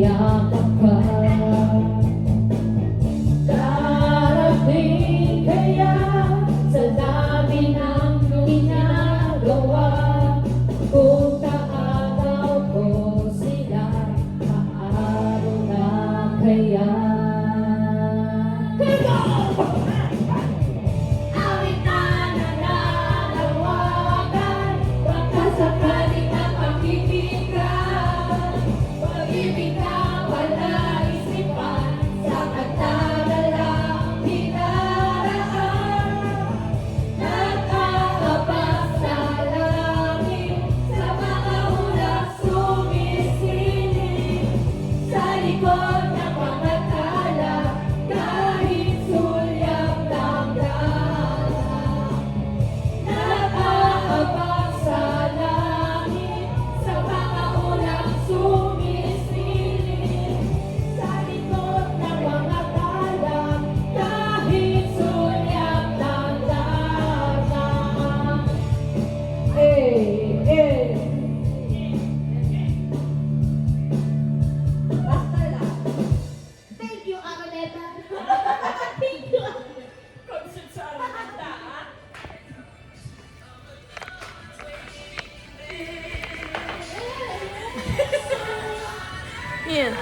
yakap ka. Darating kaya sa dami ng ginagawa, kung kaagaw ko sila, maaraw na kaya. Awit na nananawagan, baka sakaling na pakibigyan. Pag-ibig na wala isipan, sa kanta lang hinaraan. Nag-aabang sa langit, sa mga ulap sumisilip, sa likod ng mga tala, kahit sulyap ng dala. Nag-aabang sa langit, sa mga ulap sumisilip, sa likod ng mga tala, kahit sulyap ng dala. Basta lang. Thank you, Araneta. Thank you. Concept sa Araneta, ah. Yan.